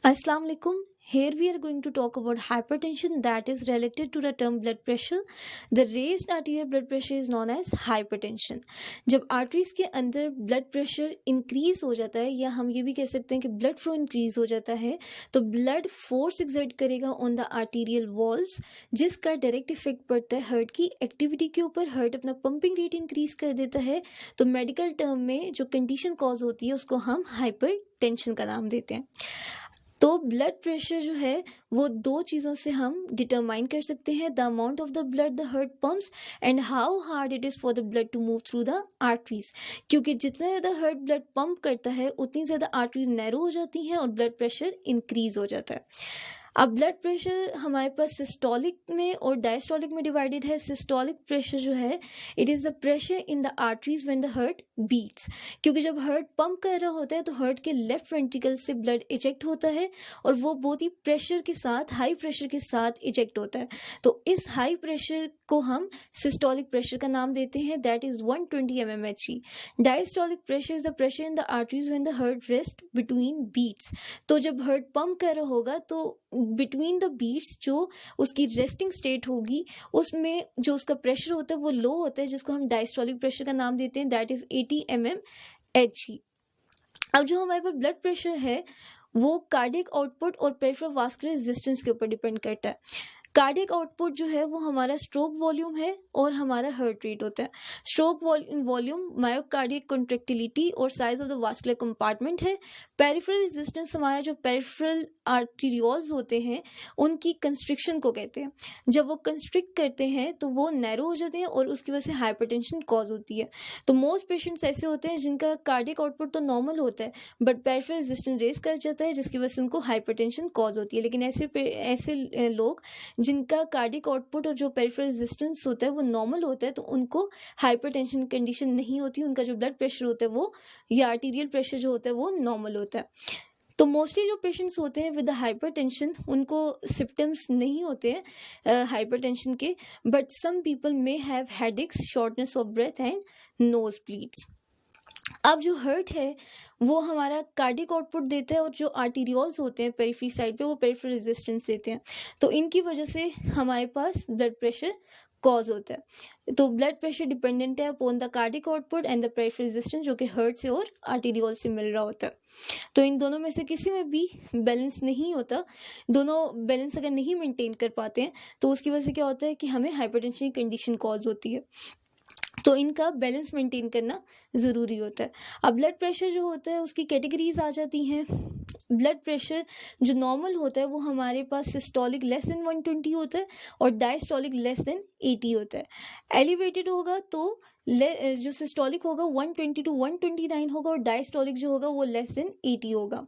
Assalamu alaikum. Here we are going to talk about hypertension, that is related to the term blood pressure. The raised arterial blood pressure is known as hypertension. जब arteries के अंदर blood pressure increase हो जाता है, या हम ये भी कह सकते हैं कि ब्लड फ्लो इंक्रीज हो जाता है, तो ब्लड फोर्स एक्सर्ट करेगा ऑन द आर्टीरियल वॉल्स, जिसका डायरेक्ट इफेक्ट पड़ता है हार्ट की एक्टिविटी के ऊपर. हार्ट अपना पंपिंग रेट इंक्रीज कर देता है. तो मेडिकल टर्म में जो कंडीशन कॉज होती है उसको हम हाइपर टेंशन का नाम देते हैं. तो ब्लड प्रेशर जो है वो दो चीज़ों से हम डिटरमाइन कर सकते हैं: the amount of the blood the heart pumps and how hard it is for the blood to move through the arteries. क्योंकि जितना ज़्यादा हार्ट ब्लड पंप करता है उतनी ज़्यादा आर्टरीज नैरो हो जाती हैं और ब्लड प्रेशर इंक्रीज हो जाता है. अब ब्लड प्रेशर हमारे पास सिस्टोलिक में और डायस्टोलिक में डिवाइडेड है. सिस्टोलिक प्रेशर जो है it is the pressure in the arteries when the heart beats. क्योंकि जब हार्ट पंप कर रहा होता है तो हार्ट के लेफ्ट वेंट्रिकल से ब्लड इजेक्ट होता है और वो बहुत ही प्रेशर के साथ, हाई प्रेशर के साथ इजेक्ट होता है. तो इस हाई प्रेशर को हम सिस्टोलिक प्रेशर का नाम देते हैं, that is 120 mmHg. Diastolic pressure is the pressure in the arteries when the heart rest between beats. तो जब हार्ट पंप कर रहा होगा तो बिटवीन द बीट्स जो उसकी रेस्टिंग स्टेट होगी उसमें जो उसका प्रेशर होता है वो लो होता है, जिसको हम डायस्टोलिक प्रेशर का नाम देते हैं, दैट इज 80 mmHg. अब जो हमारे पास ब्लड प्रेशर है वो कार्डियक आउटपुट और पेरिफेरल वास्कुलर रेजिस्टेंस के ऊपर डिपेंड करता है. कार्डियक आउटपुट जो है वो हमारा स्ट्रोक वॉल्यूम है और हमारा हार्ट रेट होता है. स्ट्रोक वॉल्यूम मायोकार्डियक कॉन्ट्रैक्टिलिटी और size of the vascular compartment है. पेरिफेरल रेजिस्टेंस हमारा जो पेरिफेरल आर्टीरियोल्स होते हैं उनकी कंस्ट्रिक्शन को कहते हैं. जब वो कंस्ट्रिक्ट करते हैं तो वो नैरो हो जाते हैं और उसकी वजह से हाइपरटेंशन कॉज होती है. तो मोस्ट पेशेंट्स ऐसे होते हैं जिनका कार्डियक आउटपुट तो नॉर्मल होता है बट पेरिफेरल रेजिस्टेंस रेज कर जाता है, जिसकी वजह से उनको हाइपरटेंशन कॉज होती है. लेकिन ऐसे लोग जिनका कार्डियक आउटपुट और जो पेरिफेरल रेजिस्टेंस होता है वो नॉर्मल होता है तो उनको हाइपरटेंशन कंडीशन नहीं होती. उनका जो ब्लड प्रेशर होता है वो, या आर्टीरियल प्रेशर जो होता है वो नॉर्मल होता है. तो मोस्टली जो पेशेंट्स होते हैं विद हाइपरटेंशन उनको सिम्टम्स नहीं होते हैं हाइपरटेंशन के, but some people may have headaches, shortness of breath and nose bleeds. अब जो हार्ट है वो हमारा कार्डियक आउटपुट देता है और जो आर्टीरियोल्स होते हैं पेरिफेरी साइड पे वो पेरिफेरल रेजिस्टेंस देते हैं. तो इनकी वजह से हमारे पास ब्लड प्रेशर कॉज होता है. तो ब्लड प्रेशर डिपेंडेंट है upon the cardiac output and the peripheral resistance, जो कि हार्ट से और आर्टीरियोल से मिल रहा होता है. तो इन दोनों में से किसी में भी बैलेंस नहीं होता. दोनों बैलेंस अगर नहीं मेंटेन कर पाते हैं तो उसकी वजह से क्या होता है कि हमें हाइपरटेंशन की कंडीशन कॉज होती है. तो इनका बैलेंस मेंटेन करना ज़रूरी होता है. अब ब्लड प्रेशर जो होता है उसकी कैटेगरीज आ जाती हैं. ब्लड प्रेशर जो नॉर्मल होता है वो हमारे पास सिस्टोलिक लेस देन 120 होता है और डायस्टोलिक लेस देन 80 होता है. एलिवेटेड होगा तो जो सिस्टोलिक होगा 120 to 129 होगा और डायस्टोलिक जो होगा वो लेस देन 80 होगा.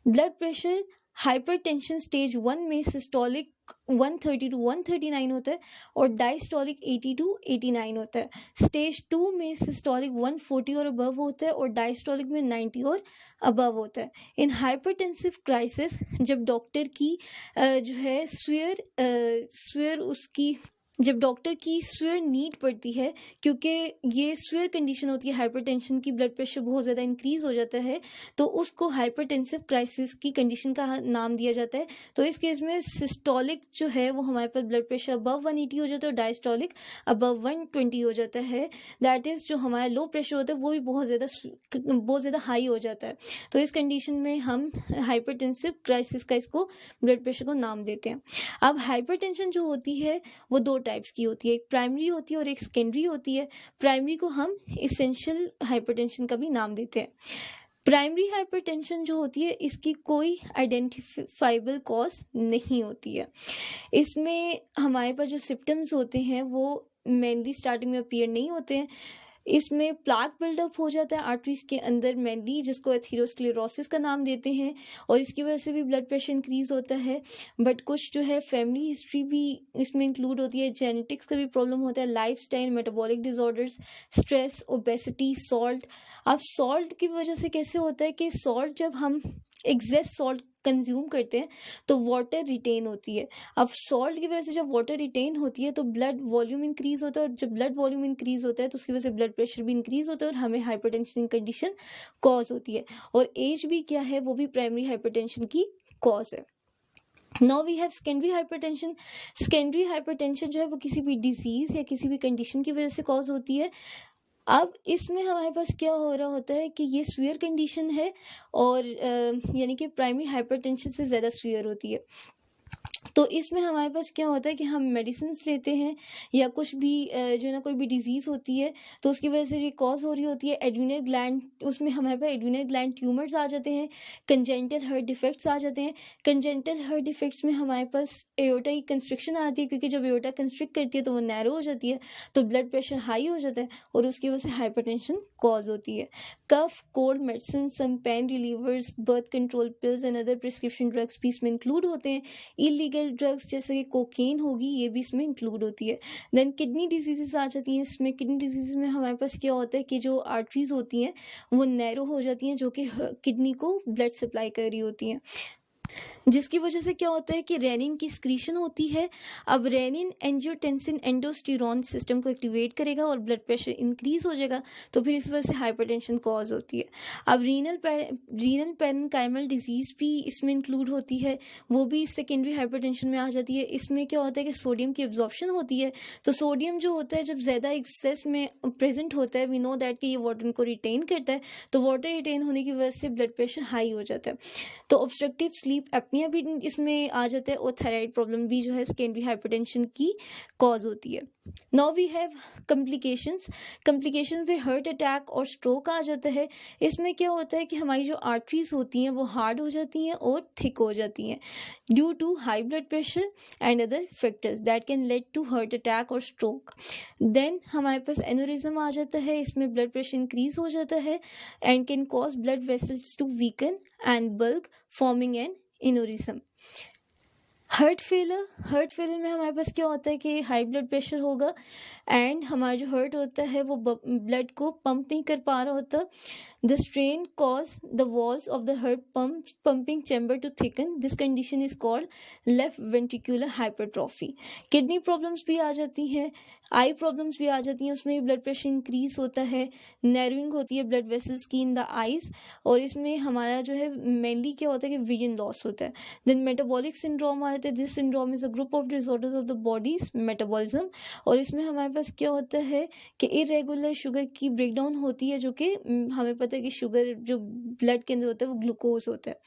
ब्लड प्रेशर हाइपरटेंशन स्टेज 1 में सिस्टोलिक 130 to 139 होता है और डायस्टोलिक 80 to 89 होता है. स्टेज 2 में सिस्टोलिक 140 और अबव होता है और डायस्टोलिक में 90 और अबव होता है. इन हाइपरटेंसिव क्राइसिस जब डॉक्टर की जो है जब डॉक्टर की स्वेयर नीड पड़ती है, क्योंकि ये स्वेयर कंडीशन होती है हाइपरटेंशन की, ब्लड प्रेशर बहुत ज़्यादा इंक्रीज हो जाता है तो उसको हाइपरटेंसिव क्राइसिस की कंडीशन का नाम दिया जाता है. तो इस केस में सिस्टोलिक जो है वो हमारे पास ब्लड प्रेशर अबव 180 हो जाता है और डायस्टोलिक अबव 120 हो जाता है. दैट इज़ जो हमारा लो प्रेशर होता है वो भी बहुत ज़्यादा हाई हो जाता है. तो इस कंडीशन में हम हाइपरटेंसिव क्राइसिस का इसको ब्लड प्रेशर को नाम देते हैं. अब हाइपरटेंशन जो होती है वो दो टाइप्स की होती है, एक प्राइमरी होती है और एक सेकेंडरी होती है. प्राइमरी को हम इसेंशियल हाइपरटेंशन का भी नाम देते हैं. प्राइमरी हाइपरटेंशन जो होती है इसकी कोई आइडेंटिफाइबल कॉज नहीं होती है. इसमें हमारे पास जो सिम्टम्स होते हैं वो मेनली स्टार्टिंग में अपीयर नहीं होते हैं. इसमें प्लाक बिल्डअप हो जाता है आर्टरीज के अंदर मेनली, जिसको एथेरोस्क्लेरोसिस का नाम देते हैं, और इसकी वजह से भी ब्लड प्रेशर इंक्रीज होता है. बट कुछ जो है फैमिली हिस्ट्री भी इसमें इंक्लूड होती है, जेनेटिक्स का भी प्रॉब्लम होता है, lifestyle, metabolic disorders, stress, obesity, salt. अब सॉल्ट की वजह से कैसे होता है कि सॉल्ट जब हम एग्जेस सॉल्ट कंज्यूम करते हैं तो वाटर रिटेन होती है। अब सॉल्ट की वजह से जब वाटर रिटेन होती है तो ब्लड वॉल्यूम इंक्रीज होता है, और जब ब्लड वॉल्यूम इंक्रीज होता है तो उसकी वजह से ब्लड प्रेशर भी इंक्रीज होता है और हमें हाइपरटेंशन कंडीशन कॉज होती है। और एज भी क्या है, वो भी प्राइमरी हाइपरटेंशन की कॉज है। Now we have secondary hypertension. Secondary hypertension जो है वो किसी भी डिजीज या किसी भी कंडीशन की वजह से कॉज होती है। अब इसमें हमारे पास क्या हो रहा होता है कि ये सीवियर कंडीशन है, और यानी कि प्राइमरी हाइपरटेंशन से ज़्यादा सीवियर होती है। तो इसमें हमारे पास क्या होता है कि हम मेडिसिन लेते हैं या कुछ भी जो है ना कोई भी डिजीज़ होती है तो उसकी वजह से ये कॉज हो रही होती है एड्रिनल ग्लैंड, उसमें हमारे पास एड्रिनल ग्लैंड ट्यूमर्स आ जाते हैं, कंजेंटल हार्ट डिफेक्ट्स आ जाते हैं। कंजेंटल हार्ट डिफेक्ट्स में हमारे पास एओर्टा की कंस्ट्रिक्शन आती है, क्योंकि जब एओर्टा कंस्ट्रिक्ट करती है तो वो नैरो हो जाती है, तो ब्लड प्रेशर हाई हो जाता है और उसकी वजह से हाइपरटेंशन कॉज होती है। Cough, cold medicine, some pain relievers, birth control pills and other prescription drugs भी इसमें इंक्लूड होते हैं। इलीगल ड्रग्स जैसे कि कोकेन होगी, ये भी इसमें इंक्लूड होती है। देन किडनी डिजीजेस आ जाती हैं इसमें। किडनी डिजीज में हमारे पास क्या होता है कि जो आर्टरीज होती हैं वो नैरो हो जाती हैं, जो कि किडनी को ब्लड सप्लाई कर रही होती हैं, जिसकी वजह से क्या होता है कि रेनिन की स्क्रीशन होती है। अब रेनिन एंजियोटेंसिन एंडोस्टेरोन सिस्टम को एक्टिवेट करेगा और ब्लड प्रेशर इंक्रीज हो जाएगा, तो फिर इस वजह से हाइपरटेंशन कॉज होती है। अब रीनल पेरेन्काइमल डिजीज भी इसमें इंक्लूड होती है, वो भी सेकेंडरी हाइपरटेंशन में आ जाती है। इसमें क्या होता है कि सोडियम की एब्जॉर्प्शन होती है, तो सोडियम जो होता है जब ज़्यादा एक्सेस में प्रेजेंट होता है, वी नो दैट कि ये वाटर को रिटेन करता है, तो वाटर रिटेन होने की वजह से ब्लड प्रेशर हाई हो जाता है। तो ऑब्स्ट्रक्टिव स्लीप एपनिया भी इसमें आ जाता है, और थायराइड प्रॉब्लम भी जो है सेकेंडरी हाइपरटेंशन की कॉज होती है। Now we have complications. Complications में हार्ट अटैक और स्ट्रोक आ जाता है। इसमें क्या होता है कि हमारी जो आर्टरीज होती हैं वो हार्ड हो जाती हैं और थिक हो जाती हैं due to high blood pressure and other factors that can lead to heart attack और स्ट्रोक। देन हमारे पास एनोरिज्म आ जाता है, इसमें ब्लड प्रेशर इंक्रीज हो जाता है and can cause blood vessels to weaken and bulk, forming an aneurysm. Heart failure में हमारे पास क्या होता है कि हाई ब्लड प्रेशर होगा एंड हमारा जो हार्ट होता है वो ब्लड को पंप नहीं कर पा रहा होता। The strain cause the walls of the heart pumping chamber to thicken. This condition is called left ventricular hypertrophy. Kidney problems भी आ जाती हैं, आई प्रॉब्लम्स भी आ जाती हैं, उसमें ब्लड प्रेशर इंक्रीज होता है, नैरोइंग होती है ब्लड वेसल्स की इन द आईज, और इसमें हमारा जो है मेनली क्या होता है कि विजन लॉस होता है। देन मेटाबॉलिक सिंड्रोम आ जाता है। This syndrome is a group of disorders of the bodies metabolism, और इसमें हमारे पास क्या होता है कि इरेगुलर शुगर की ब्रेकडाउन होती है, जो कि हमें पता है कि शुगर जो ब्लड के अंदर होता है वो ग्लूकोज होता है,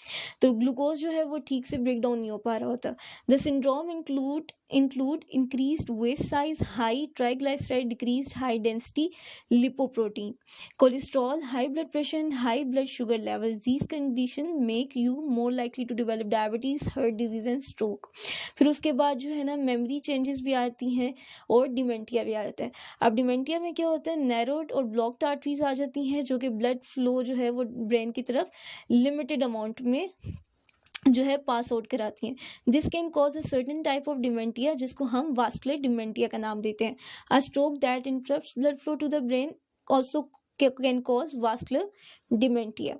तो ग्लूकोज जो है वो ठीक से ब्रेकडाउन नहीं हो पा रहा होता। The syndrome include increased waist size, high triglyceride, decreased high density lipoprotein, cholesterol, high blood pressure and high blood sugar levels. These conditions make you more likely to develop diabetes, heart disease and stroke. फिर उसके बाद जो है ना memory changes भी आती हैं और डिमेंटिया भी आ जाता है। अब डिमेंटिया में क्या होता है, नैरोड और ब्लॉक्ड आर्टरीज आ जाती हैं, जो कि ब्लड फ्लो जो है वो ब्रेन की तरफ लिमिटेड अमाउंट में जो है पास आउट कराती हैं। This can cause a certain type of dementia, जिसको हम वास्कुलर डिमेंटिया का नाम देते हैं। A stroke that interrupts blood flow to the brain also can cause vascular dementia.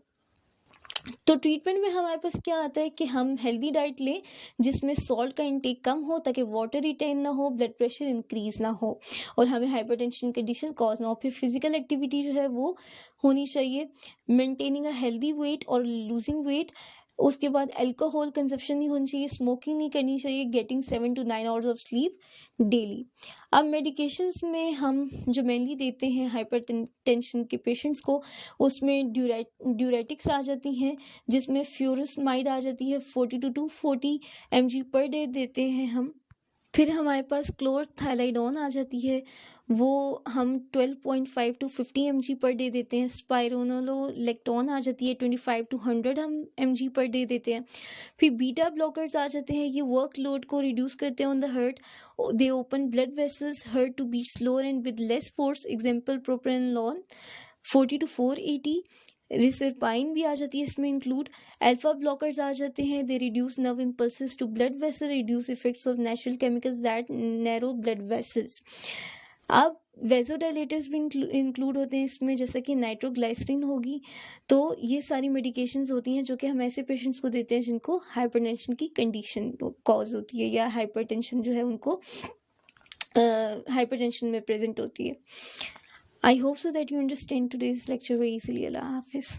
तो ट्रीटमेंट में हमारे पास क्या आता है कि हम हेल्दी डाइट लें जिसमें सॉल्ट का इंटेक कम हो, ताकि वाटर रिटेन ना हो, ब्लड प्रेशर इंक्रीज ना हो और हमें हाइपरटेंशन कंडीशन कॉज ना हो। फिर फिजिकल एक्टिविटी जो है वो होनी चाहिए, मेंटेनिंग अ हेल्दी वेट और लूजिंग वेट। उसके बाद अल्कोहल कंजप्शन नहीं होनी चाहिए, स्मोकिंग नहीं करनी चाहिए, getting 7 to 9 hours of sleep daily. अब मेडिकेशंस में हम जो मेनली देते हैं हाइपर टेंशन के पेशेंट्स को, उसमें ड्यूरेटिक्स आ जाती हैं, जिसमें फ्यूरसमाइड आ जाती है, 40 to 240 mg पर डे देते हैं हम। फिर हमारे पास क्लोरथाइलाइडोन आ जाती है, वो हम 12.5 to 50 mg पर डे देते हैं। स्पाइरोनोलेक्टोन आ जाती है, 25 to 100 हम mg पर डे देते हैं। फिर बीटा ब्लॉकर्स आ जाते हैं, ये वर्कलोड को रिड्यूस करते हैं on the heart, they open blood vessels, heart to beat slower and with less force, example propranolol 40 to 480। Reserpine भी आ जाती है इसमें इंक्लूड। अल्फा ब्लॉकर्स आ जाते हैं, they reduce nerve impulses to blood vessel, reduce effects of natural chemicals that narrow blood vessels. अब vasodilators भी इंक्लूड होते हैं इसमें, जैसे कि नाइट्रोग्लाइसरीन होगी। तो ये सारी मेडिकेशंस होती हैं जो कि हम ऐसे पेशेंट्स को देते हैं जिनको हाइपरटेंशन की कंडीशन कॉज होती है, या हाइपरटेंशन जो है उनको हाइपरटेंशन में प्रेजेंट होती है। I hope so that you understand today's lecture very easily. Allah हाफिज़।